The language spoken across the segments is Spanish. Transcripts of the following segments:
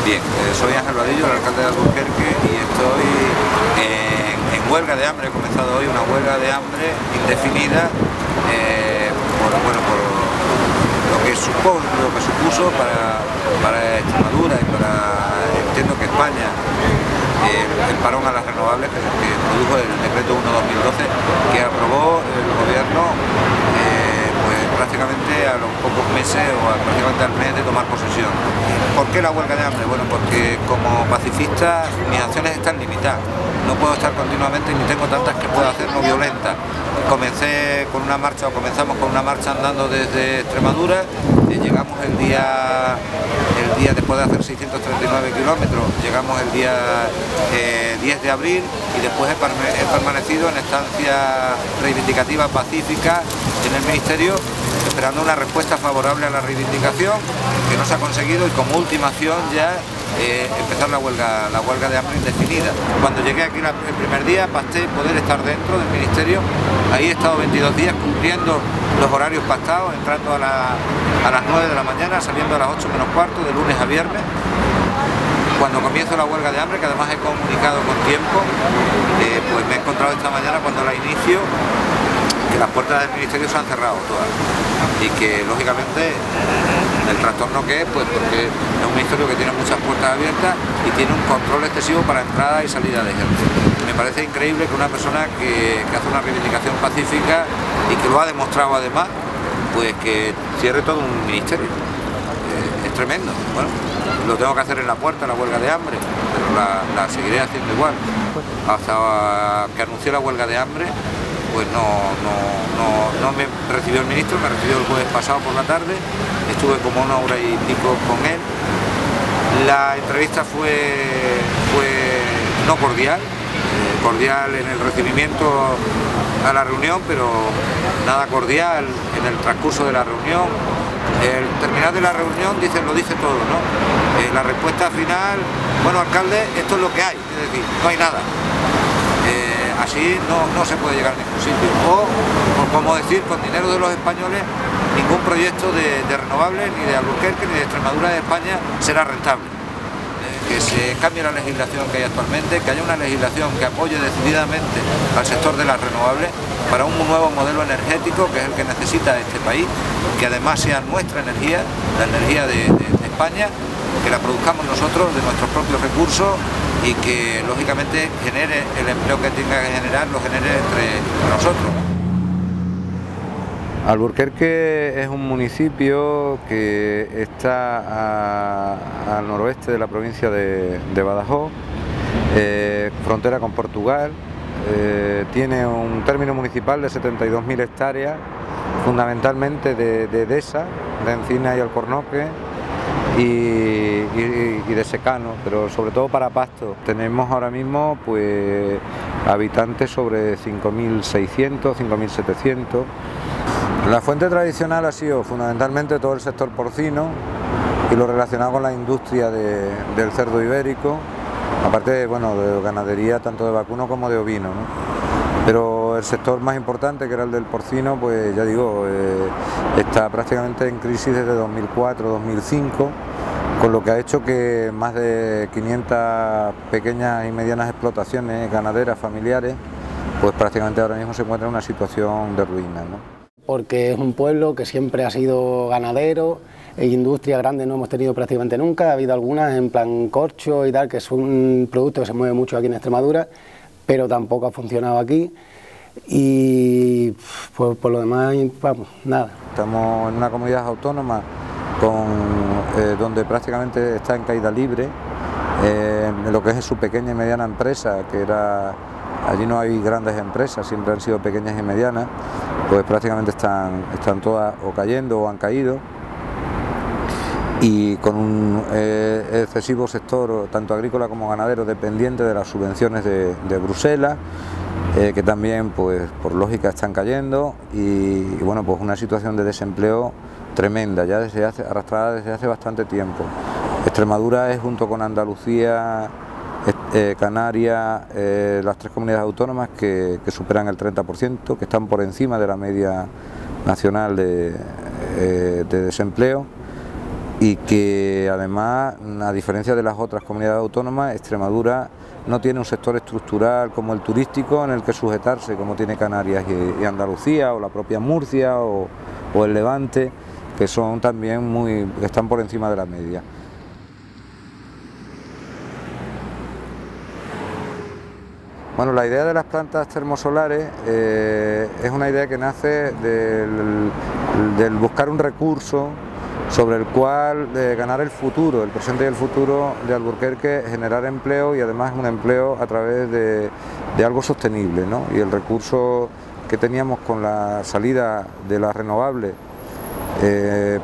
Bien, soy Ángel Vadillo, el alcalde de Alburquerque, y estoy en huelga de hambre. He comenzado hoy una huelga de hambre indefinida por lo que supuso para Extremadura y entiendo que España, el parón a las renovables que produjo el decreto 1/2012 que aprobó el gobierno prácticamente a los pocos meses o prácticamente al mes de tomar posesión. ¿Por qué la huelga de hambre? Bueno, porque como pacifista mis acciones están limitadas. No puedo estar continuamente, ni tengo tantas que pueda hacer no violentas. Comenzamos con una marcha andando desde Extremadura, llegamos el día después de hacer 639 kilómetros, llegamos el día 10 de abril y después he permanecido en estancia reivindicativa pacífica en el Ministerio, esperando una respuesta favorable a la reivindicación, que no se ha conseguido, y como última acción ya empezar la huelga de hambre indefinida. Cuando llegué aquí el primer día pacté poder estar dentro del Ministerio. Ahí he estado 22 días cumpliendo los horarios pactados, entrando a las 9 de la mañana, saliendo a las 8 menos cuarto, de lunes a viernes. Cuando comienzo la huelga de hambre, que además he comunicado con tiempo, pues me he encontrado esta mañana cuando la inicio, que las puertas del Ministerio se han cerrado todas y que lógicamente el trastorno que es, pues porque es un ministerio que tiene muchas puertas abiertas y tiene un control excesivo para entrada y salida de gente. Me parece increíble que una persona que hace una reivindicación pacífica y que lo ha demostrado además, pues que cierre todo un ministerio. Es tremendo. Bueno, lo tengo que hacer en la puerta, la huelga de hambre, pero la seguiré haciendo igual. Hasta que anunció la huelga de hambre, pues no me recibió el ministro, me recibió el jueves pasado por la tarde, estuve como 1 hora y pico con él. La entrevista fue no cordial, cordial en el recibimiento a la reunión, pero nada cordial en el transcurso de la reunión. El terminar de la reunión lo dice todo, ¿no? La respuesta final, bueno, alcalde, esto es lo que hay, es decir, no hay nada. Así no se puede llegar a ningún sitio. O como decir, con dinero de los españoles, ningún proyecto de renovables, ni de Alburquerque, ni de Extremadura, de España, será rentable. Que se cambie la legislación que hay actualmente, que haya una legislación que apoye decididamente al sector de las renovables para un nuevo modelo energético, que es el que necesita este país, que además sea nuestra energía, la energía de España, que la produzcamos nosotros de nuestros propios recursos y que lógicamente genere el empleo que tenga que generar, lo genere entre nosotros. Alburquerque es un municipio que está al noroeste de la provincia de Badajoz, frontera con Portugal, tiene un término municipal de 72.000 hectáreas, fundamentalmente de dehesa, de encina y alcornoque, y de secano, pero sobre todo para pasto. Tenemos ahora mismo pues habitantes sobre 5.600, 5.700. La fuente tradicional ha sido fundamentalmente todo el sector porcino y lo relacionado con la industria del cerdo ibérico, aparte bueno, de ganadería tanto de vacuno como de ovino, ¿no? Pero el sector más importante, que era el del porcino, pues ya digo, está prácticamente en crisis desde 2004-2005, con lo que ha hecho que más de 500 pequeñas y medianas explotaciones ganaderas familiares, pues prácticamente ahora mismo se encuentran en una situación de ruina, ¿no? Porque es un pueblo que siempre ha sido ganadero, e industria grande no hemos tenido prácticamente nunca, ha habido algunas en plan corcho y tal, que es un producto que se mueve mucho aquí en Extremadura, pero tampoco ha funcionado aquí, y pues por lo demás, vamos, nada. Estamos en una comunidad autónoma donde prácticamente está en caída libre, lo que es su pequeña y mediana empresa, que era, allí no hay grandes empresas, siempre han sido pequeñas y medianas, pues prácticamente están todas o cayendo o han caído, y con un excesivo sector, tanto agrícola como ganadero, dependiente de las subvenciones de Bruselas, que también, pues por lógica, están cayendo, y bueno, pues una situación de desempleo tremenda, ya arrastrada desde hace bastante tiempo. Extremadura es, junto con Andalucía, Canarias, las 3 comunidades autónomas que superan el 30%, que están por encima de la media nacional de desempleo. y que además, a diferencia de las otras comunidades autónomas, Extremadura no tiene un sector estructural como el turístico en el que sujetarse, como tiene Canarias y Andalucía, o la propia Murcia o el Levante, que son también están por encima de la media. Bueno, la idea de las plantas termosolares es una idea que nace del buscar un recurso sobre el cual ganar el futuro, el presente y el futuro de Alburquerque, generar empleo y además un empleo a través de algo sostenible, ¿no? Y el recurso que teníamos con la salida de las renovables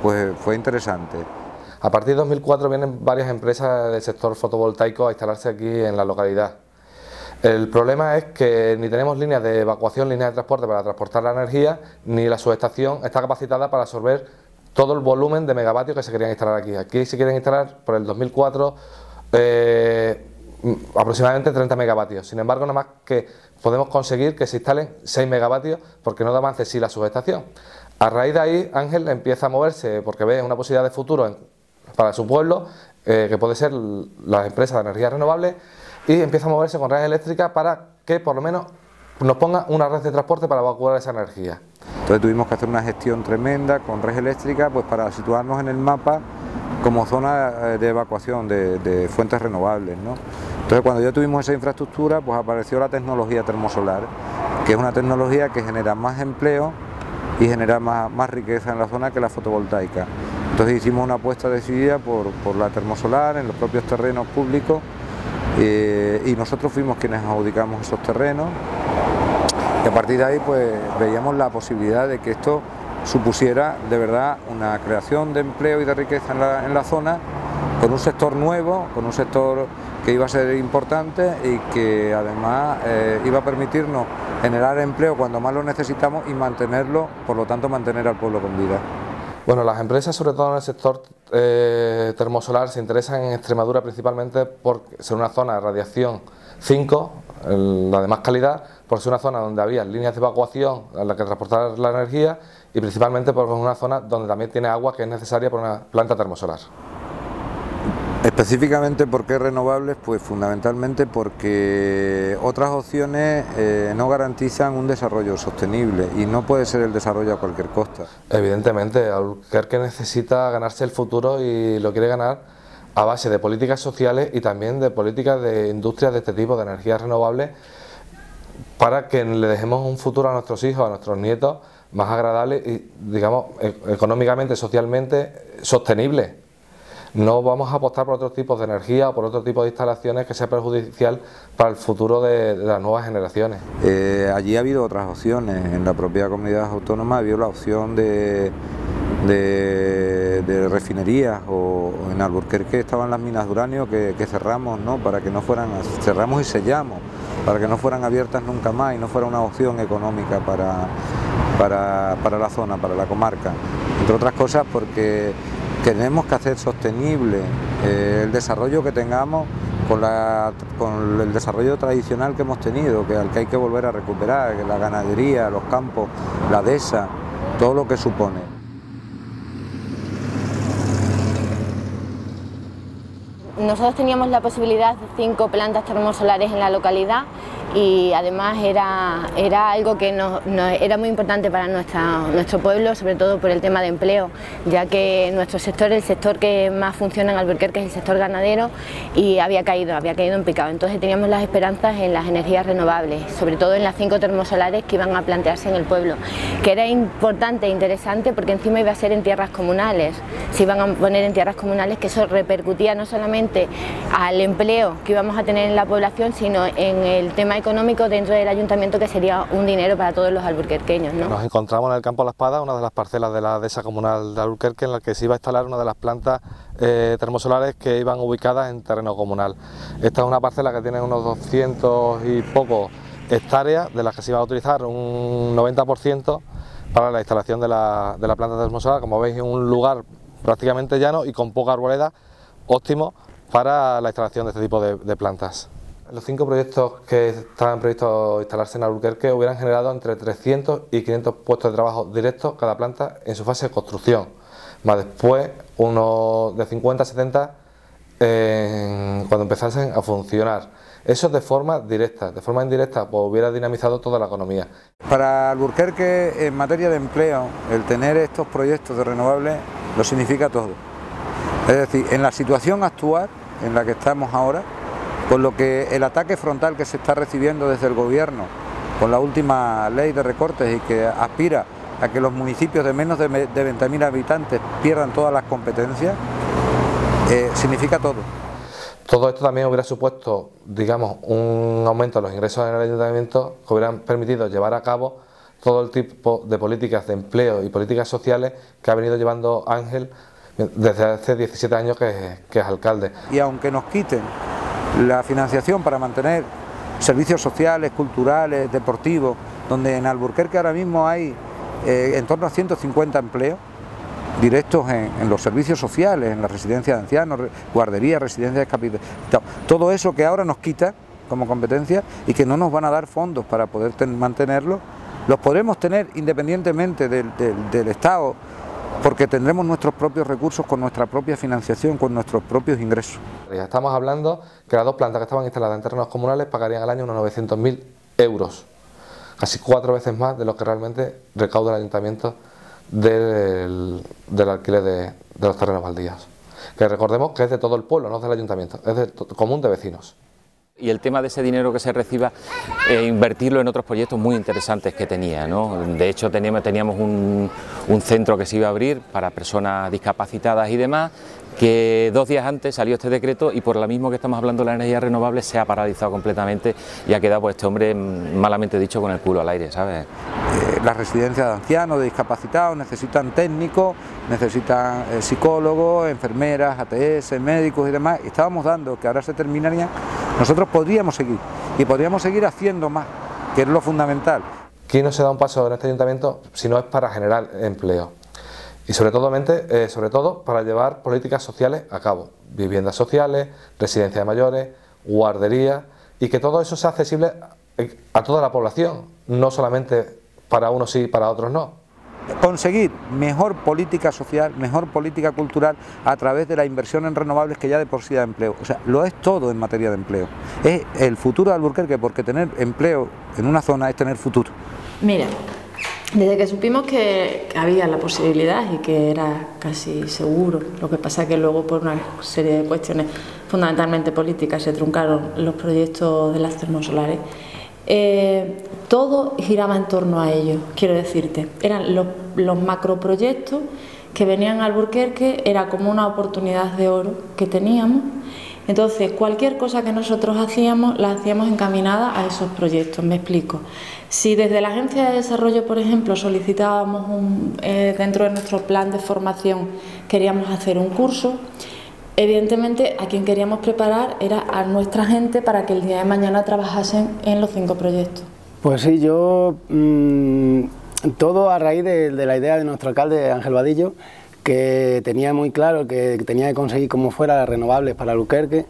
pues fue interesante. A partir de 2004 vienen varias empresas del sector fotovoltaico a instalarse aquí en la localidad. El problema es que ni tenemos líneas de evacuación, líneas de transporte para transportar la energía, ni la subestación está capacitada para absorber todo el volumen de megavatios que se querían instalar aquí. Aquí se quieren instalar por el 2004 aproximadamente 30 megavatios. Sin embargo, nada más que podemos conseguir que se instalen 6 megavatios porque no da más de sí la subestación. A raíz de ahí, Ángel empieza a moverse porque ve una posibilidad de futuro para su pueblo, que puede ser las empresas de energías renovables, y empieza a moverse con redes eléctricas para que por lo menos nos ponga una red de transporte para evacuar esa energía. Entonces tuvimos que hacer una gestión tremenda con red eléctrica pues para situarnos en el mapa como zona de evacuación de fuentes renovables, ¿no? Entonces cuando ya tuvimos esa infraestructura pues apareció la tecnología termosolar, que es una tecnología que genera más empleo y genera más riqueza en la zona que la fotovoltaica. Entonces hicimos una apuesta decidida por la termosolar en los propios terrenos públicos y nosotros fuimos quienes adjudicamos esos terrenos. Y a partir de ahí pues veíamos la posibilidad de que esto supusiera de verdad una creación de empleo y de riqueza en la zona, con un sector nuevo, con un sector que iba a ser importante y que además iba a permitirnos generar empleo cuando más lo necesitamos y mantenerlo, por lo tanto mantener al pueblo con vida. Bueno, las empresas, sobre todo en el sector termosolar, se interesan en Extremadura principalmente por ser una zona de radiación 5, la de más calidad, por ser una zona donde había líneas de evacuación a las que transportar la energía y principalmente por una zona donde también tiene agua que es necesaria para una planta termosolar. Específicamente, ¿por qué renovables? Pues fundamentalmente porque otras opciones no garantizan un desarrollo sostenible y no puede ser el desarrollo a cualquier costa. Evidentemente, Alburquerque necesita ganarse el futuro y lo quiere ganar a base de políticas sociales y también de políticas de industrias de este tipo, de energías renovables, para que le dejemos un futuro a nuestros hijos, a nuestros nietos, más agradable y, digamos, económicamente, socialmente sostenible. No vamos a apostar por otros tipos de energía o por otro tipo de instalaciones que sea perjudicial para el futuro de las nuevas generaciones. Allí ha habido otras opciones. En la propia comunidad autónoma ha habido la opción de refinerías, o en Alburquerque estaban las minas de uranio que cerramos, ¿no? Para que no fueran, cerramos y sellamos, para que no fueran abiertas nunca más y no fuera una opción económica para la zona, para la comarca. Entre otras cosas porque tenemos que hacer sostenible el desarrollo que tengamos con el desarrollo tradicional que hemos tenido, al que hay que volver a recuperar, que la ganadería, los campos, la dehesa, todo lo que supone. Nosotros teníamos la posibilidad de 5 plantas termosolares en la localidad y además era algo que era muy importante para nuestro pueblo, sobre todo por el tema de empleo, ya que nuestro sector, el sector que más funciona en Alburquerque es el sector ganadero y había caído en picado. Entonces teníamos las esperanzas en las energías renovables, sobre todo en las 5 termosolares que iban a plantearse en el pueblo, que era importante e interesante porque encima iba a ser en tierras comunales, se iban a poner en tierras comunales, que eso repercutía no solamente al empleo que íbamos a tener en la población, sino en el tema económico dentro del ayuntamiento, que sería un dinero para todos los alburquerqueños, ¿no? Nos encontramos en el Campo La Espada, una de las parcelas de la dehesa comunal de Alburquerque, en la que se iba a instalar una de las plantas termosolares que iban ubicadas en terreno comunal. Esta es una parcela que tiene unos 200 y pocos hectáreas, de las que se iba a utilizar un 90% para la instalación de la planta termosolar. Como veis, en un lugar prácticamente llano y con poca arboleda, óptimo para la instalación de este tipo de plantas. Los 5 proyectos que estaban previstos instalarse en Alburquerque hubieran generado entre 300 y 500 puestos de trabajo directos cada planta en su fase de construcción. más después unos de 50 a 70 cuando empezasen a funcionar. Eso de forma directa. De forma indirecta pues hubiera dinamizado toda la economía. Para Alburquerque, en materia de empleo, el tener estos proyectos de renovables lo significa todo. Es decir, en la situación actual en la que estamos ahora, con lo que el ataque frontal que se está recibiendo desde el gobierno, con la última ley de recortes y que aspira a que los municipios de menos de 20.000 habitantes pierdan todas las competencias, significa todo. Todo esto también hubiera supuesto, digamos, un aumento de los ingresos en el ayuntamiento que hubieran permitido llevar a cabo todo el tipo de políticas de empleo y políticas sociales que ha venido llevando Ángel desde hace 17 años que es alcalde. Y aunque nos quiten la financiación para mantener servicios sociales, culturales, deportivos, donde en Alburquerque ahora mismo hay en torno a 150 empleos directos en los servicios sociales, en la residencia de ancianos, guarderías, residencias de discapacitados, todo eso que ahora nos quita como competencia y que no nos van a dar fondos para poder mantenerlo, los podremos tener independientemente del Estado, porque tendremos nuestros propios recursos con nuestra propia financiación, con nuestros propios ingresos. Ya estamos hablando que las dos plantas que estaban instaladas en terrenos comunales pagarían al año unos 900.000 euros, casi 4 veces más de lo que realmente recauda el ayuntamiento del alquiler de los terrenos baldíos, que recordemos que es de todo el pueblo, no es del ayuntamiento, es del común de vecinos. Y el tema de ese dinero que se reciba, invertirlo en otros proyectos muy interesantes que tenía, ¿no? De hecho teníamos un centro que se iba a abrir para personas discapacitadas y demás, que 2 días antes salió este decreto y por lo mismo que estamos hablando de la energía renovable se ha paralizado completamente y ha quedado pues este hombre, malamente dicho, con el culo al aire, ¿sabes? Las residencias de ancianos, de discapacitados, necesitan técnicos, necesitan psicólogos, enfermeras, ATS, médicos y demás. Y estábamos dando que ahora se terminaría, nosotros podríamos seguir y podríamos seguir haciendo más, que es lo fundamental. Aquí no se da un paso en este ayuntamiento si no es para generar empleo y sobre todo para llevar políticas sociales a cabo, viviendas sociales, residencias de mayores, guarderías, y que todo eso sea accesible a toda la población, no solamente para unos sí y para otros no. Conseguir mejor política social, mejor política cultural a través de la inversión en renovables que ya de por sí da empleo. O sea, lo es todo en materia de empleo. Es el futuro de Alburquerque, porque tener empleo en una zona es tener futuro. Mira, desde que supimos que había la posibilidad y que era casi seguro, lo que pasa es que luego por una serie de cuestiones fundamentalmente políticas se truncaron los proyectos de las termosolares, todo giraba en torno a ello, quiero decirte. Eran los macroproyectos que venían a Alburquerque, era como una oportunidad de oro que teníamos. Entonces, cualquier cosa que nosotros hacíamos, la hacíamos encaminada a esos proyectos. Me explico. Si desde la Agencia de Desarrollo, por ejemplo, solicitábamos dentro de nuestro plan de formación, queríamos hacer un curso, evidentemente a quien queríamos preparar era a nuestra gente para que el día de mañana trabajasen en los 5 proyectos. Pues sí, yo todo a raíz de la idea de nuestro alcalde Ángel Vadillo, que tenía muy claro que tenía que conseguir como fuera renovables para Alburquerque.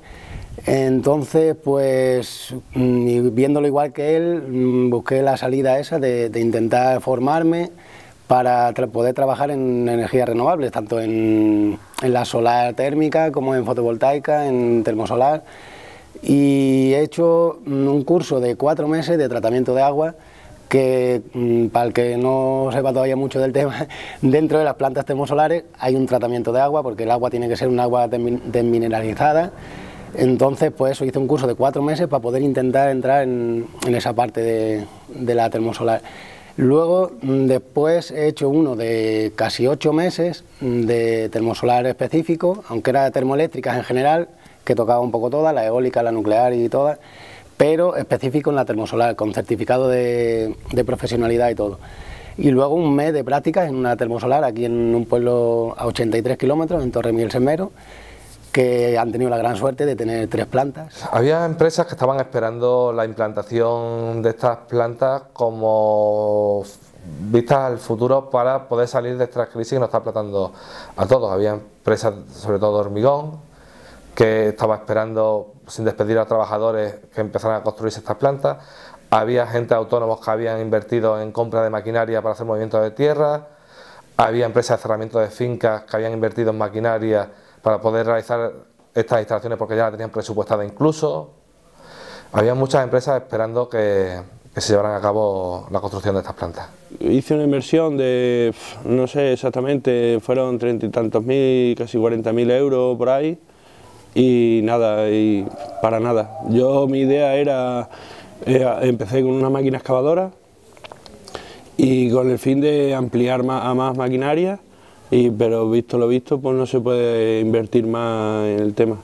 Entonces, pues viéndolo igual que él, busqué la salida esa de intentar formarme para poder trabajar en energías renovables, tanto en la solar térmica como en fotovoltaica, en termosolar. Y he hecho un curso de 4 meses de tratamiento de agua, que para el que no sepa todavía mucho del tema, dentro de las plantas termosolares hay un tratamiento de agua, porque el agua tiene que ser un agua desmineralizada. Entonces, pues eso, hice un curso de 4 meses para poder intentar entrar en esa parte de la termosolar. Luego, después he hecho uno de casi 8 meses de termosolar específico, aunque era de termoeléctricas en general, que tocaba un poco todas, la eólica, la nuclear y todas, pero específico en la termosolar, con certificado de profesionalidad y todo. Y luego un mes de prácticas en una termosolar, aquí en un pueblo a 83 kilómetros, en Torremiel-Semero, que han tenido la gran suerte de tener 3 plantas. Había empresas que estaban esperando la implantación de estas plantas como vistas al futuro para poder salir de esta crisis que nos está aplastando a todos. Había empresas, sobre todo de hormigón, que estaba esperando, sin despedir a trabajadores, que empezaran a construirse estas plantas. Había gente autónomos que habían invertido en compra de maquinaria para hacer movimientos de tierra. había empresas de cerramiento de fincas que habían invertido en maquinaria para poder realizar estas instalaciones porque ya las tenían presupuestadas incluso. Había muchas empresas esperando que se llevaran a cabo la construcción de estas plantas. Hice una inversión de, no sé exactamente, fueron 30 y tantos mil, casi 40.000 euros por ahí, y nada, y para nada. Mi idea era, empecé con una máquina excavadora y con el fin de ampliar a más maquinaria, pero visto lo visto, pues no se puede invertir más en el tema.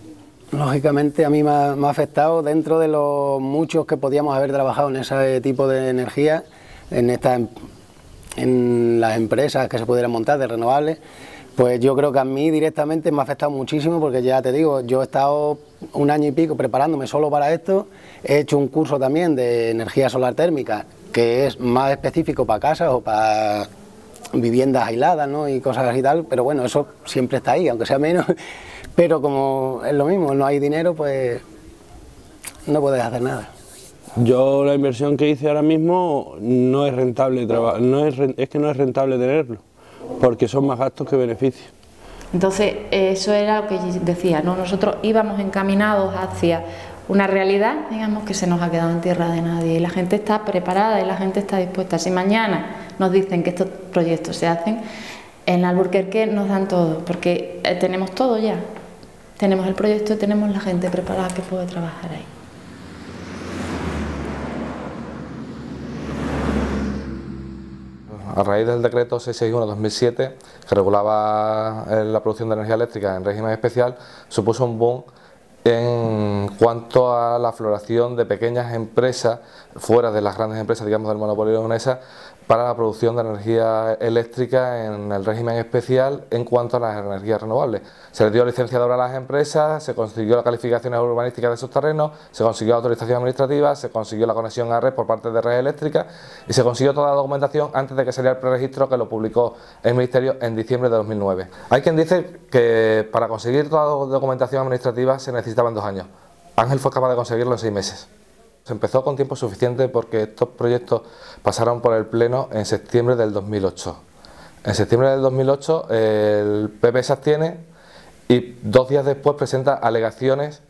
Lógicamente a mí me ha afectado dentro de los muchos que podíamos haber trabajado en ese tipo de energía, en las empresas que se pudieran montar de renovables. Pues yo creo que a mí directamente me ha afectado muchísimo porque ya te digo, yo he estado 1 año y pico preparándome solo para esto, he hecho un curso también de energía solar térmica que es más específico para casas o para viviendas aisladas, ¿no? Y cosas así y tal, pero bueno, eso siempre está ahí, aunque sea menos, pero como es lo mismo, no hay dinero, pues no puedes hacer nada. Yo la inversión que hice ahora mismo no es rentable, es que no es rentable tenerlo, porque son más gastos que beneficios. Entonces, eso era lo que decía, ¿no? Nosotros íbamos encaminados hacia una realidad, digamos, que se nos ha quedado en tierra de nadie, y la gente está preparada y la gente está dispuesta. Si mañana nos dicen que estos proyectos se hacen, en Alburquerque nos dan todo, porque tenemos todo ya. Tenemos el proyecto y tenemos la gente preparada que puede trabajar ahí. A raíz del decreto 661/2007, que regulaba la producción de energía eléctrica en régimen especial, supuso un boom en cuanto a la floración de pequeñas empresas, fuera de las grandes empresas, digamos, del monopolio de Unesa, para la producción de energía eléctrica en el régimen especial en cuanto a las energías renovables. Se les dio licencia de obra a las empresas, se consiguió la calificación urbanística de esos terrenos, se consiguió la autorización administrativa, se consiguió la conexión a red por parte de Red Eléctrica y se consiguió toda la documentación antes de que saliera el preregistro, que lo publicó el Ministerio en diciembre de 2009. Hay quien dice que para conseguir toda la documentación administrativa se necesitaban 2 años. Ángel fue capaz de conseguirlo en 6 meses. Se empezó con tiempo suficiente porque estos proyectos pasaron por el Pleno en septiembre del 2008. En septiembre del 2008 el PP se abstiene y 2 días después presenta alegaciones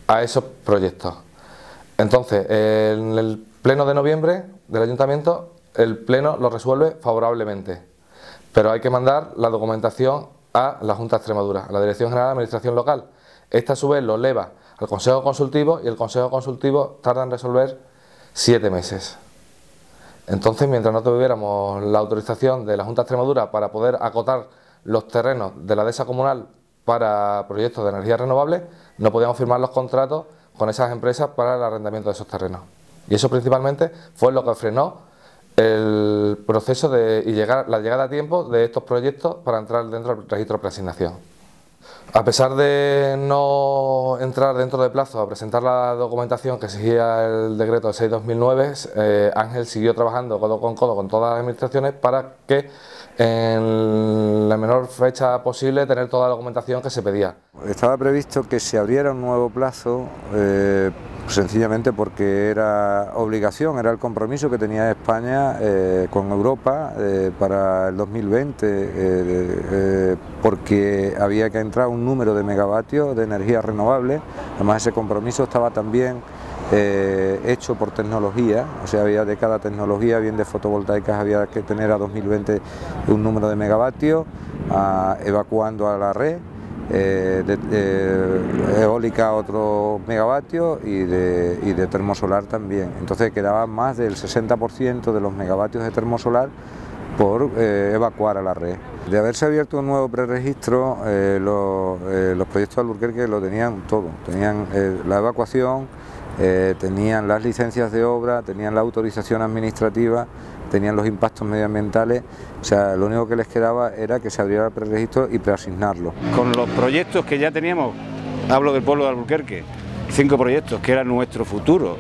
a esos proyectos. Entonces, en el Pleno de noviembre del Ayuntamiento, el Pleno lo resuelve favorablemente, pero hay que mandar la documentación a la Junta de Extremadura, a la Dirección General de Administración Local. Esta a su vez lo eleva al Consejo Consultivo y el Consejo Consultivo tarda en resolver 7 meses. Entonces, mientras no tuviéramos la autorización de la Junta de Extremadura para poder acotar los terrenos de la dehesa comunal para proyectos de energía renovable, no podíamos firmar los contratos con esas empresas para el arrendamiento de esos terrenos. Y eso principalmente fue lo que frenó el proceso la llegada a tiempo de estos proyectos para entrar dentro del registro de preasignación. A pesar de no entrar dentro de plazo a presentar la documentación que exigía el decreto 6/2009, Ángel siguió trabajando codo con todas las administraciones para que en la menor fecha posible tener toda la documentación que se pedía. Estaba previsto que se abriera un nuevo plazo, sencillamente porque era obligación, era el compromiso que tenía España con Europa para el 2020, porque había que entrar un número de megavatios de energía renovable. Además, ese compromiso estaba también hecho por tecnología, o sea, había de cada tecnología, bien de fotovoltaicas, había que tener a 2020 un número de megavatios, evacuando a la red, eólica otro megavatios y de termosolar también. Entonces quedaba más del 60% de los megavatios de termosolar por evacuar a la red. De haberse abierto un nuevo preregistro, los proyectos de Alburquerque lo tenían todo, tenían la evacuación, tenían las licencias de obra, tenían la autorización administrativa, tenían los impactos medioambientales, o sea, lo único que les quedaba era que se abriera el preregistro y preasignarlo. Con los proyectos que ya teníamos, hablo del pueblo de Alburquerque, 5 proyectos que eran nuestro futuro,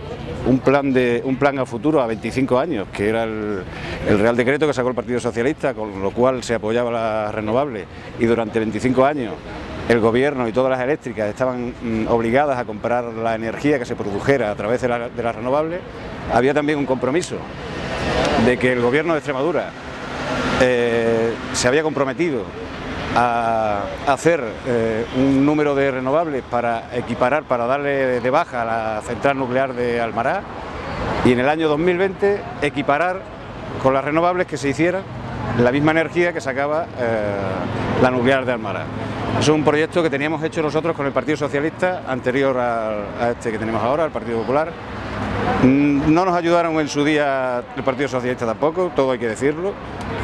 un plan a futuro a 25 años, que era el Real Decreto que sacó el Partido Socialista, con lo cual se apoyaba las renovables, y durante 25 años el gobierno y todas las eléctricas estaban obligadas a comprar la energía que se produjera a través de las renovables. Había también un compromiso de que el gobierno de Extremadura se había comprometido a hacer un número de renovables para equiparar, para darle de baja a la central nuclear de Almará, y en el año 2020 equiparar con las renovables que se hicieran la misma energía que sacaba la nuclear de Almará. Es un proyecto que teníamos hecho nosotros con el Partido Socialista, anterior a este que tenemos ahora, el Partido Popular. No nos ayudaron en su día el Partido Socialista tampoco, todo hay que decirlo,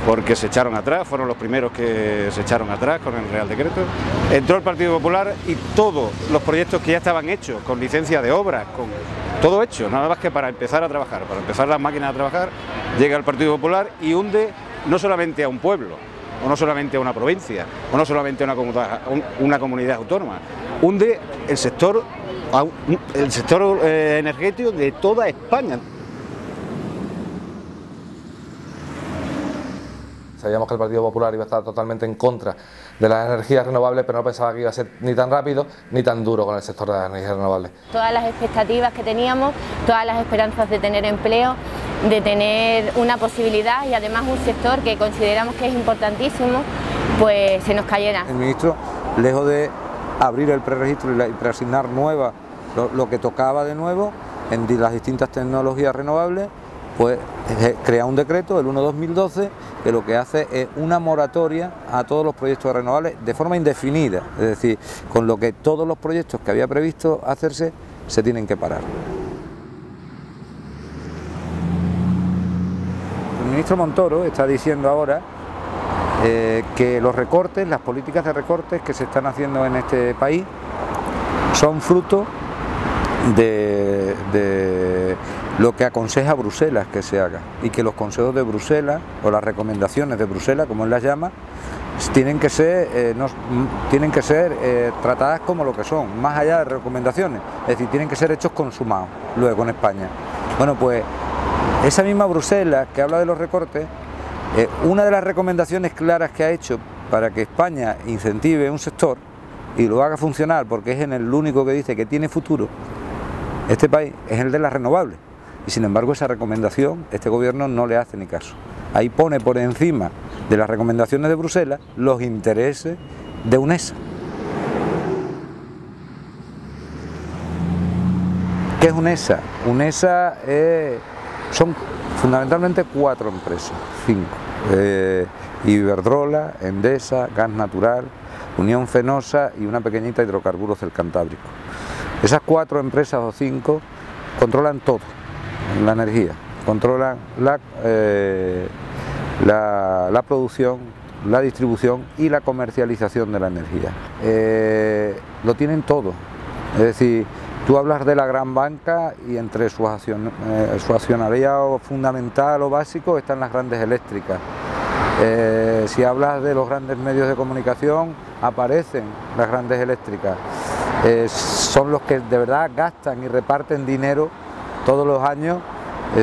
porque se echaron atrás, fueron los primeros que se echaron atrás con el Real Decreto. Entró el Partido Popular y todos los proyectos que ya estaban hechos, con licencia de obra, con todo hecho, nada más que para empezar a trabajar, para empezar las máquinas a trabajar, llega el Partido Popular y hunde no solamente a un pueblo, o no solamente a una provincia, o no solamente a una comunidad autónoma, hunde el sector energético de toda España. Sabíamos que el Partido Popular iba a estar totalmente en contra de las energías renovables, pero no pensaba que iba a ser ni tan rápido ni tan duro con el sector de las energías renovables. Todas las expectativas que teníamos, todas las esperanzas de tener empleo, de tener una posibilidad y además un sector que consideramos que es importantísimo, pues se nos cayera. El ministro, lejos de abrir el preregistro y preasignar nueva, lo que tocaba de nuevo en las distintas tecnologías renovables, pues crea un decreto, el 1/2012, que lo que hace es una moratoria a todos los proyectos renovables de forma indefinida, es decir, con lo que todos los proyectos que había previsto hacerse se tienen que parar. El ministro Montoro está diciendo ahora que los recortes, las políticas de recortes que se están haciendo en este país son fruto de lo que aconseja Bruselas que se haga, y que los consejos de Bruselas o las recomendaciones de Bruselas, como él las llama, tienen que ser, tratadas como lo que son, más allá de recomendaciones, es decir, tienen que ser hechos consumados luego en España. Bueno, pues esa misma Bruselas que habla de los recortes, una de las recomendaciones claras que ha hecho para que España incentive un sector y lo haga funcionar, porque es en el único que dice que tiene futuro este país, es el de las renovables. Y sin embargo esa recomendación este gobierno no le hace ni caso. Ahí pone por encima de las recomendaciones de Bruselas los intereses de UNESA. ¿Qué es UNESA? UNESA son fundamentalmente 4 empresas, 5. Iberdrola, Endesa, Gas Natural, Unión Fenosa y una pequeñita Hidrocarburos del Cantábrico. Esas 4 empresas o 5 controlan todo, la energía, controlan la producción, la distribución y la comercialización de la energía. Lo tienen todo, es decir, tú hablas de la gran banca y entre su accionariado fundamental o básico están las grandes eléctricas. Si hablas de los grandes medios de comunicación, aparecen las grandes eléctricas. Son los que de verdad gastan y reparten dinero todos los años,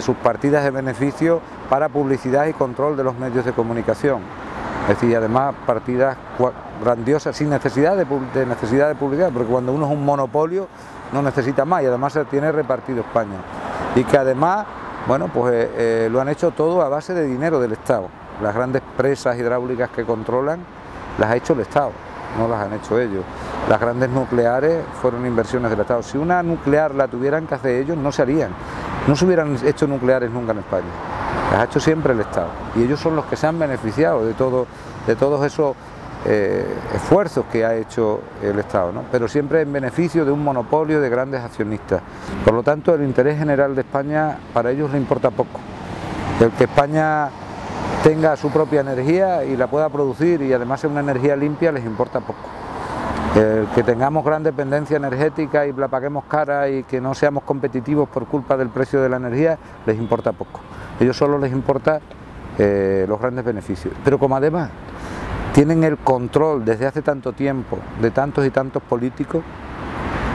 sus partidas de beneficio para publicidad y control de los medios de comunicación. Es decir, además partidas grandiosas sin necesidad de publicidad, porque cuando uno es un monopolio no necesita más y además se tiene repartido España. Y que además, bueno, pues lo han hecho todo a base de dinero del Estado. Las grandes presas hidráulicas que controlan las ha hecho el Estado, no las han hecho ellos. Las grandes nucleares fueron inversiones del Estado. Si una nuclear la tuvieran que hacer ellos, no se harían. No se hubieran hecho nucleares nunca en España. Las ha hecho siempre el Estado. Y ellos son los que se han beneficiado de todos esos esfuerzos que ha hecho el Estado, ¿no? Pero siempre en beneficio de un monopolio de grandes accionistas. Por lo tanto, el interés general de España para ellos le importa poco. El que España tenga su propia energía y la pueda producir y además sea una energía limpia les importa poco. El que tengamos gran dependencia energética y la paguemos cara y que no seamos competitivos por culpa del precio de la energía les importa poco. A ellos solo les importa los grandes beneficios. Pero como además tienen el control desde hace tanto tiempo de tantos y tantos políticos,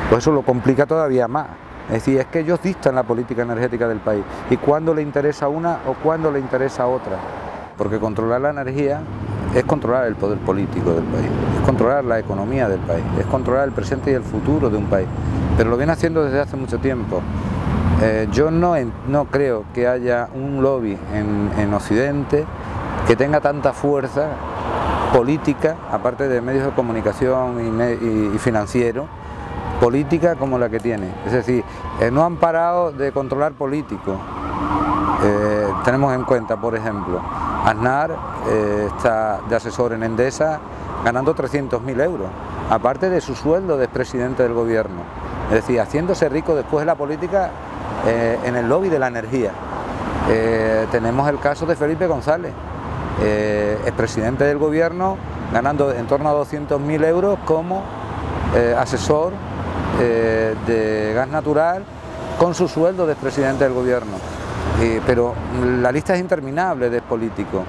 pues eso lo complica todavía más. Es decir, es que ellos dictan la política energética del país y cuándo le interesa una o cuándo le interesa otra. Porque controlar la energía es controlar el poder político del país, es controlar la economía del país, es controlar el presente y el futuro de un país. Pero lo viene haciendo desde hace mucho tiempo. Yo no creo que haya un lobby en Occidente que tenga tanta fuerza política, aparte de medios de comunicación y financiero, política como la que tiene. Es decir, no han parado de controlar políticos. Tenemos en cuenta, por ejemplo, Aznar está de asesor en Endesa ganando 300.000 euros, aparte de su sueldo de expresidente del gobierno. Es decir, haciéndose rico después de la política en el lobby de la energía. Tenemos el caso de Felipe González, expresidente del gobierno, ganando en torno a 200.000 euros como asesor de gas natural con su sueldo de expresidente del gobierno. Pero la lista es interminable de políticos.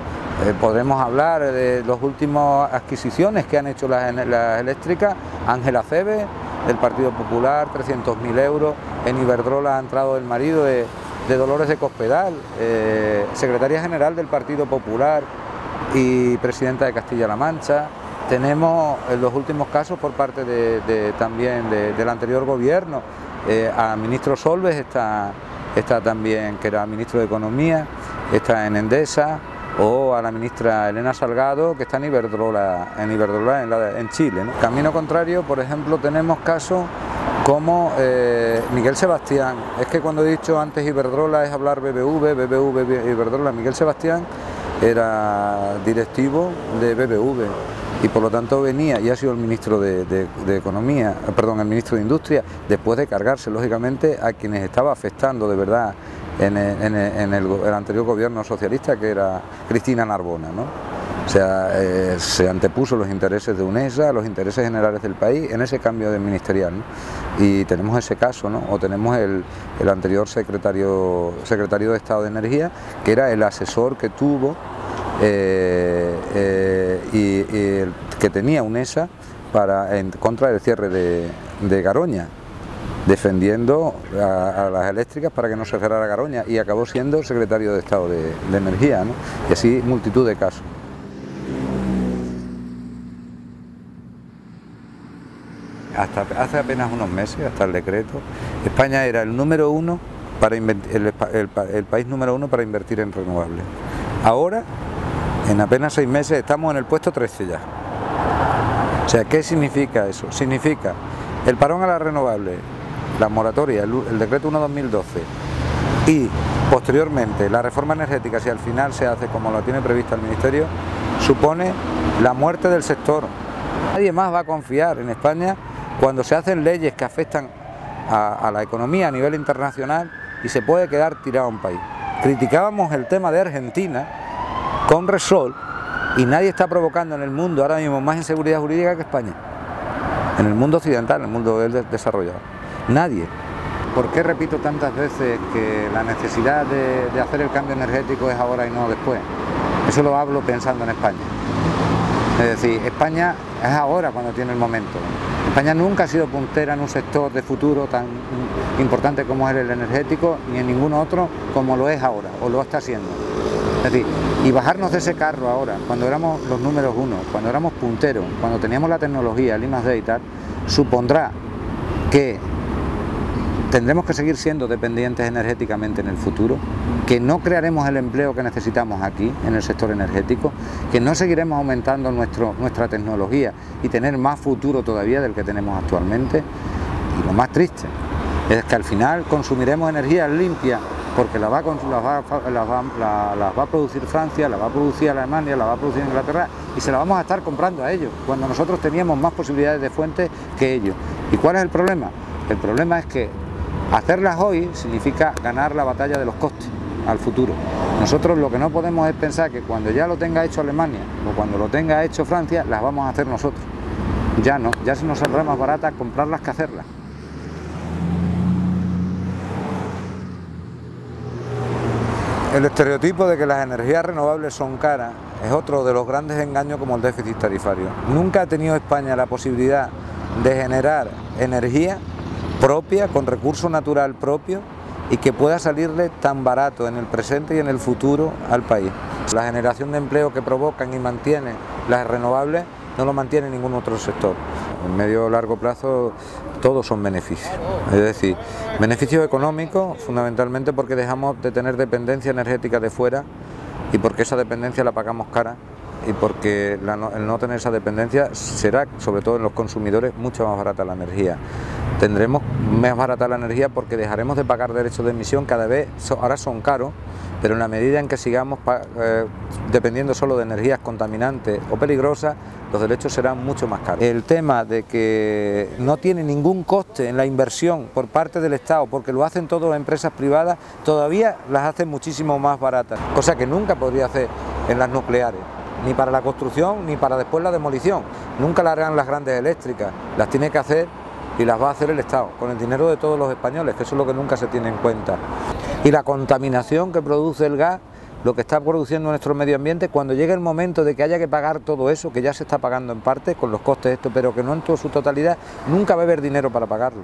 Podremos hablar de las últimas adquisiciones que han hecho las eléctricas. Ángela Cebe, del Partido Popular, 300.000 euros. En Iberdrola ha entrado el marido de Dolores de Cospedal, secretaria general del Partido Popular y presidenta de Castilla-La Mancha. Tenemos en los últimos casos por parte también del anterior gobierno, a ministro Solbes está también, que era ministro de Economía, está en Endesa, o a la ministra Elena Salgado, que está en Iberdrola en Chile, ¿no? Camino contrario, por ejemplo, tenemos casos como Miguel Sebastián. Es que cuando he dicho antes Iberdrola es hablar BBV, Iberdrola. Miguel Sebastián era directivo de BBV y por lo tanto venía y ha sido el ministro de Economía, perdón, el ministro de Industria, después de cargarse lógicamente a quienes estaba afectando de verdad en el anterior gobierno socialista, que era Cristina Narbona, ¿no? O sea, se antepuso los intereses de UNESA, los intereses generales del país en ese cambio de ministerial, ¿no? Y tenemos ese caso, ¿no? O tenemos el anterior secretario de Estado de Energía, que era el asesor que tuvo que tenía UNESA en contra del cierre de Garoña, defendiendo a las eléctricas para que no se cerrara Garoña, y acabó siendo secretario de Estado de Energía, ¿no? Y así multitud de casos. Hasta hace apenas unos meses, hasta el decreto, España era el número uno el país número uno para invertir en renovables. Ahora, en apenas 6 meses, estamos en el puesto 13 ya. O sea, ¿qué significa eso? Significa el parón a las renovables, la moratoria, el decreto 1/2012 y posteriormente la reforma energética, si al final se hace como lo tiene prevista el Ministerio, supone la muerte del sector. Nadie más va a confiar en España cuando se hacen leyes que afectan a la economía a nivel internacional y se puede quedar tirado un país. Criticábamos el tema de Argentina con Repsol y nadie está provocando en el mundo ahora mismo más inseguridad jurídica que España. En el mundo occidental, en el mundo desarrollado. Nadie. ¿Por qué repito tantas veces que la necesidad de hacer el cambio energético es ahora y no después? Eso lo hablo pensando en España. Es decir, España es ahora cuando tiene el momento. España nunca ha sido puntera en un sector de futuro tan importante como es el energético, ni en ningún otro como lo es ahora, o lo está haciendo. Es decir, y bajarnos de ese carro ahora, cuando éramos los números uno, cuando éramos punteros, cuando teníamos la tecnología, el I+D y tal, supondrá que tendremos que seguir siendo dependientes energéticamente en el futuro, que no crearemos el empleo que necesitamos aquí en el sector energético, que no seguiremos aumentando nuestra tecnología y tener más futuro todavía del que tenemos actualmente. Y lo más triste es que al final consumiremos energía limpia porque las va a producir Francia, la va a producir Alemania, la va a producir Inglaterra y se la vamos a estar comprando a ellos, cuando nosotros teníamos más posibilidades de fuente que ellos. ¿Y cuál es el problema? El problema es que hacerlas hoy significa ganar la batalla de los costes al futuro. Nosotros lo que no podemos es pensar que cuando ya lo tenga hecho Alemania o cuando lo tenga hecho Francia, las vamos a hacer nosotros. Ya no, ya se nos saldrá más barata comprarlas que hacerlas. El estereotipo de que las energías renovables son caras es otro de los grandes engaños, como el déficit tarifario. Nunca ha tenido España la posibilidad de generar energía propia, con recurso natural propio y que pueda salirle tan barato en el presente y en el futuro al país. La generación de empleo que provocan y mantienen las renovables no lo mantiene ningún otro sector. En medio o largo plazo todos son beneficios, es decir, beneficios económicos fundamentalmente porque dejamos de tener dependencia energética de fuera y porque esa dependencia la pagamos cara, y porque el no tener esa dependencia será, sobre todo en los consumidores, mucho más barata la energía. Tendremos más barata la energía porque dejaremos de pagar derechos de emisión, cada vez, ahora son caros, pero en la medida en que sigamos dependiendo solo de energías contaminantes o peligrosas, los derechos serán mucho más caros. El tema de que no tiene ningún coste en la inversión por parte del Estado, porque lo hacen todas las empresas privadas, todavía las hacen muchísimo más baratas, cosa que nunca podría hacer en las nucleares, ni para la construcción ni para después la demolición. Nunca la harán las grandes eléctricas, las tiene que hacer y las va a hacer el Estado, con el dinero de todos los españoles, que eso es lo que nunca se tiene en cuenta. Y la contaminación que produce el gas, lo que está produciendo nuestro medio ambiente, cuando llegue el momento de que haya que pagar todo eso, que ya se está pagando en parte con los costes esto, pero que no en toda su totalidad, nunca va a haber dinero para pagarlo.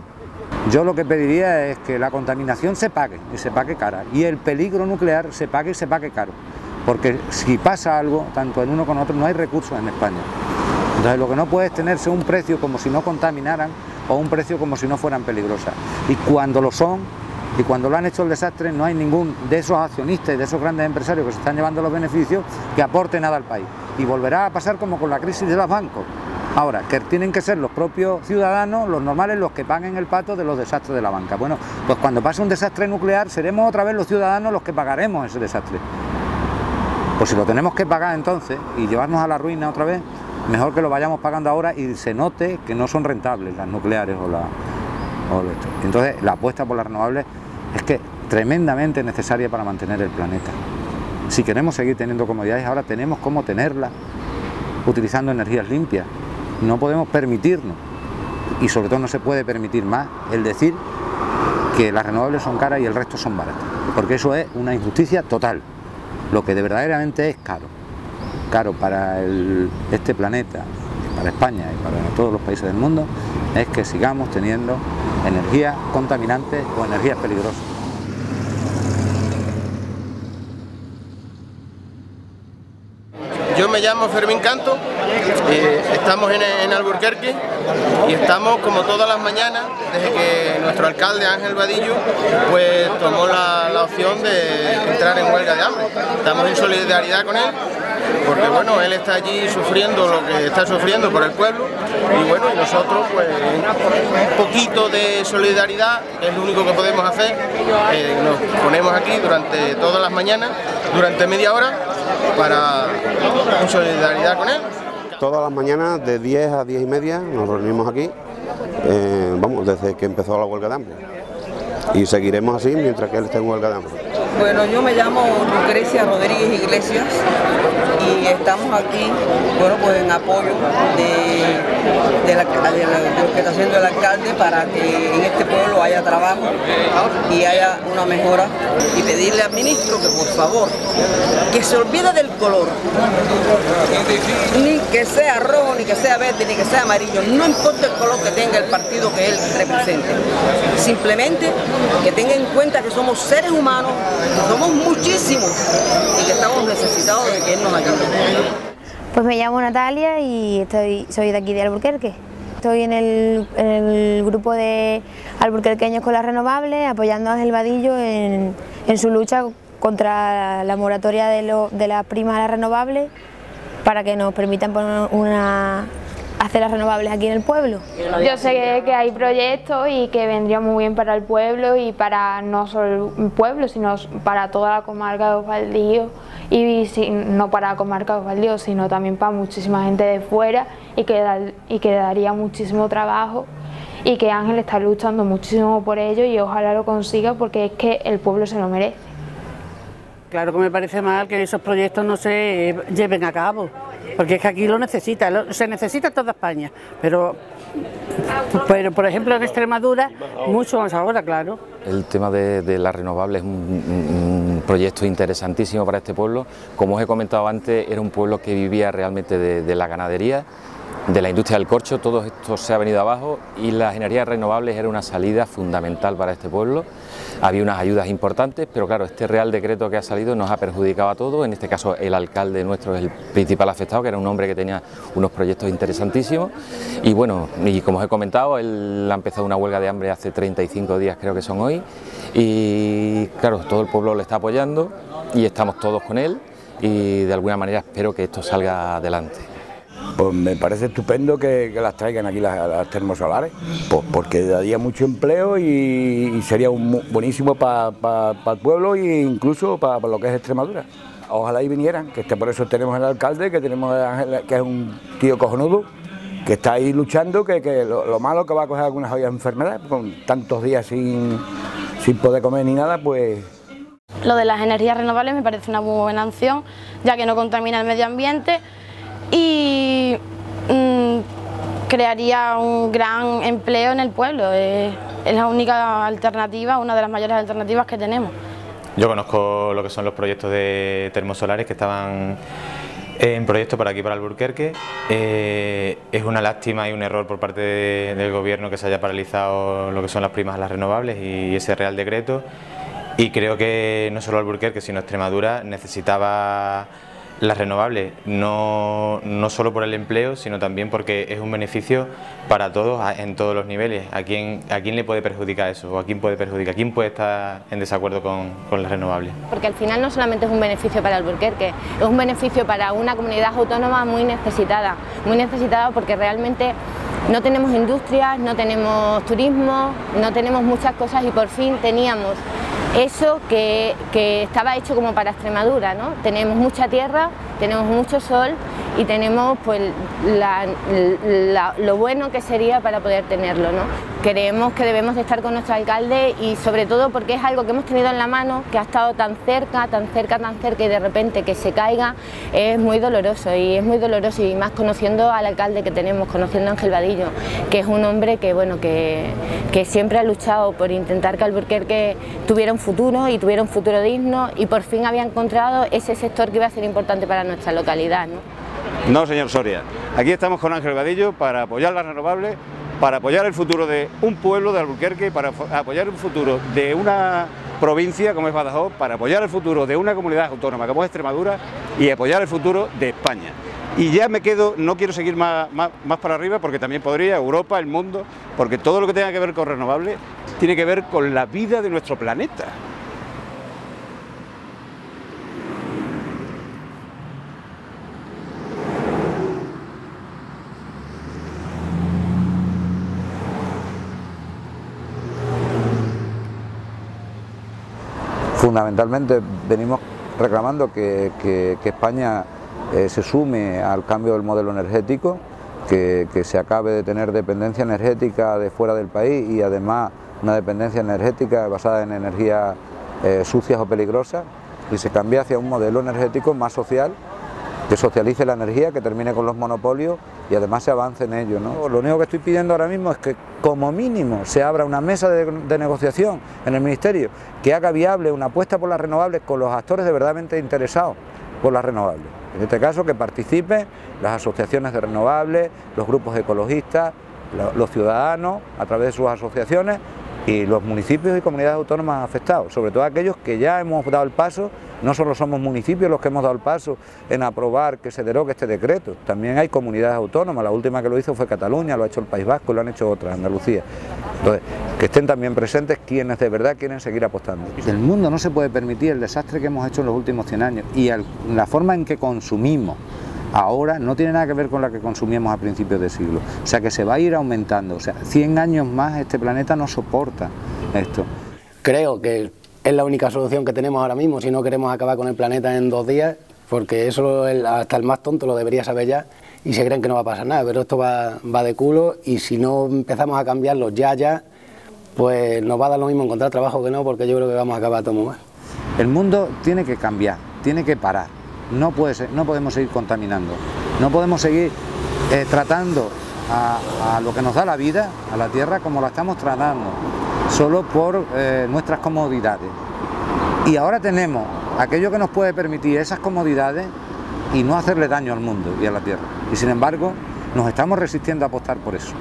Yo lo que pediría es que la contaminación se pague, y se pague cara, y el peligro nuclear se pague y se pague caro, porque si pasa algo, tanto en uno como en otro, no hay recursos en España. Entonces lo que no puede es tenerse un precio como si no contaminaran, o un precio como si no fueran peligrosas. Y cuando lo son, y cuando lo han hecho el desastre, no hay ningún de esos accionistas y de esos grandes empresarios que se están llevando los beneficios que aporte nada al país. Y volverá a pasar como con la crisis de los bancos. Ahora, que tienen que ser los propios ciudadanos, los normales, los que paguen el pato de los desastres de la banca. Bueno, pues cuando pase un desastre nuclear, seremos otra vez los ciudadanos los que pagaremos ese desastre. Pues si lo tenemos que pagar entonces y llevarnos a la ruina otra vez, mejor que lo vayamos pagando ahora y se note que no son rentables las nucleares o esto. Entonces la apuesta por las renovables es que tremendamente necesaria para mantener el planeta. Si queremos seguir teniendo comodidades, ahora tenemos cómo tenerlas utilizando energías limpias. No podemos permitirnos, y sobre todo no se puede permitir más, el decir que las renovables son caras y el resto son baratas, porque eso es una injusticia total. Lo que de verdaderamente es caro para este planeta, para España y para todos los países del mundo, es que sigamos teniendo energías contaminantes o energías peligrosas. Yo me llamo Fermín Canto, estamos en Alburquerque y estamos como todas las mañanas desde que nuestro alcalde Ángel Vadillo pues tomó la opción de entrar en huelga de hambre. Estamos en solidaridad con él porque bueno, él está allí sufriendo lo que está sufriendo por el pueblo y bueno, y nosotros pues un poquito de solidaridad, que es lo único que podemos hacer, nos ponemos aquí durante todas las mañanas, durante media hora, para en solidaridad con él. Todas las mañanas de 10 a 10 y media nos reunimos aquí, vamos, desde que empezó la huelga de hambre. Y seguiremos así mientras que él esté en huelga de hambre. Bueno, yo me llamo Lucrecia Rodríguez Iglesias y estamos aquí, bueno, pues en apoyo de lo que está haciendo el alcalde para que en este pueblo haya trabajo y haya una mejora, y pedirle al ministro que por favor que se olvide del color, ni que sea rojo, ni que sea verde, ni que sea amarillo, no importa el color que tenga el partido que él represente, simplemente que tenga en cuenta que somos seres humanos, que somos muchísimos y que estamos necesitados de que él nos ayude. Pues me llamo Natalia y soy de aquí de Alburquerque. Estoy en el grupo de alburquerqueños con las renovables, apoyando a Ángel Vadillo en su lucha contra la moratoria de las primas a las renovables, para que nos permitan hacer las renovables aquí en el pueblo. Yo sé que hay proyectos y que vendría muy bien para el pueblo y para no solo el pueblo, sino para toda la comarca de Os Baldíos, y no para la comarca de Os Baldíos, sino también para muchísima gente de fuera, y que daría muchísimo trabajo, y que Ángel está luchando muchísimo por ello y ojalá lo consiga, porque es que el pueblo se lo merece. Claro que me parece mal que esos proyectos no se lleven a cabo, porque es que aquí lo necesita, se necesita toda España, pero por ejemplo en Extremadura mucho más ahora, claro. El tema de las renovables es un proyecto interesantísimo para este pueblo. Como os he comentado antes, era un pueblo que vivía realmente de la ganadería, de la industria del corcho. Todo esto se ha venido abajo y las energías renovables era una salida fundamental para este pueblo. Había unas ayudas importantes, pero claro, este Real Decreto que ha salido nos ha perjudicado a todos. En este caso el alcalde nuestro es el principal afectado, que era un hombre que tenía unos proyectos interesantísimos, y bueno, y como os he comentado, él ha empezado una huelga de hambre hace 35 días, creo que son hoy, y claro, todo el pueblo le está apoyando y estamos todos con él. y de alguna manera espero que esto salga adelante. Pues me parece estupendo que las traigan aquí las termosolares, pues porque daría mucho empleo y sería buenísimo para el pueblo e incluso para lo que es Extremadura. Ojalá y vinieran, que por eso tenemos el alcalde, que tenemos a Ángel, que es un tío cojonudo, que está ahí luchando, que lo malo que va a coger algunas joyas enfermedades, con tantos días sin poder comer ni nada, pues... Lo de las energías renovables me parece una muy buena opción, ya que no contamina el medio ambiente y crearía un gran empleo en el pueblo. Es la única alternativa, una de las mayores alternativas que tenemos. Yo conozco lo que son los proyectos de termosolares que estaban en proyecto para aquí, para Alburquerque. Es una lástima y un error por parte del gobierno que se haya paralizado lo que son las primas a las renovables y ese Real Decreto. Y creo que no solo Alburquerque, sino Extremadura necesitaba las renovables, no solo por el empleo, sino también porque es un beneficio para todos en todos los niveles. ¿A quién le puede perjudicar eso? ¿O a quién puede perjudicar? ¿Quién puede estar en desacuerdo con las renovables? Porque al final no solamente es un beneficio para Alburquerque, es un beneficio para una comunidad autónoma muy necesitada porque realmente no tenemos industrias, no tenemos turismo, no tenemos muchas cosas y por fin teníamos eso que estaba hecho como para Extremadura, ¿no? Tenemos mucha tierra, tenemos mucho sol y tenemos pues lo bueno que sería para poder tenerlo, ¿no? Creemos que debemos de estar con nuestro alcalde y sobre todo porque es algo que hemos tenido en la mano, que ha estado tan cerca y de repente que se caiga es muy doloroso y más conociendo al alcalde que tenemos, conociendo a Ángel Vadillo, que es un hombre que, bueno, que siempre ha luchado por intentar que Alburquerque tuviera un futuro y tuviera un futuro digno y por fin había encontrado ese sector que iba a ser importante para nuestra localidad, ¿no? No, señor Soria, aquí estamos con Ángel Vadillo para apoyar las renovables, para apoyar el futuro de un pueblo de Alburquerque, para apoyar el futuro de una provincia como es Badajoz, para apoyar el futuro de una comunidad autónoma como es Extremadura y apoyar el futuro de España. Y ya me quedo, no quiero seguir más para arriba porque también podría Europa, el mundo, porque todo lo que tenga que ver con renovables tiene que ver con la vida de nuestro planeta. Fundamentalmente venimos reclamando que España se sume al cambio del modelo energético, que se acabe de tener dependencia energética de fuera del país y además una dependencia energética basada en energías sucias o peligrosas y se cambie hacia un modelo energético más social, que socialice la energía, que termine con los monopolios y además se avance en ello, ¿no? Lo único que estoy pidiendo ahora mismo es que como mínimo se abra una mesa de negociación en el Ministerio que haga viable una apuesta por las renovables con los actores de verdaderamente interesados por las renovables. En este caso que participen las asociaciones de renovables, los grupos ecologistas, los ciudadanos a través de sus asociaciones y los municipios y comunidades autónomas afectados, sobre todo aquellos que ya hemos dado el paso. No solo somos municipios los que hemos dado el paso en aprobar que se derogue este decreto, también hay comunidades autónomas, la última que lo hizo fue Cataluña, lo ha hecho el País Vasco, lo han hecho otras, Andalucía. Entonces, que estén también presentes quienes de verdad quieren seguir apostando. El mundo no se puede permitir el desastre que hemos hecho en los últimos 100 años y la forma en que consumimos ahora no tiene nada que ver con la que consumíamos a principios de siglo, o sea que se va a ir aumentando, o sea, 100 años más este planeta no soporta esto. Creo que es la única solución que tenemos ahora mismo si no queremos acabar con el planeta en 2 días, porque eso hasta el más tonto lo debería saber ya y se creen que no va a pasar nada, pero esto va de culo y si no empezamos a cambiarlo ya, pues nos va a dar lo mismo encontrar trabajo que no, porque yo creo que vamos a acabar todo muy mal. El mundo tiene que cambiar, tiene que parar, no podemos seguir contaminando, no podemos seguir tratando a lo que nos da la vida, a la tierra, como la estamos tratando, solo por nuestras comodidades. Y ahora tenemos aquello que nos puede permitir esas comodidades y no hacerle daño al mundo y a la tierra. Y sin embargo, nos estamos resistiendo a apostar por eso.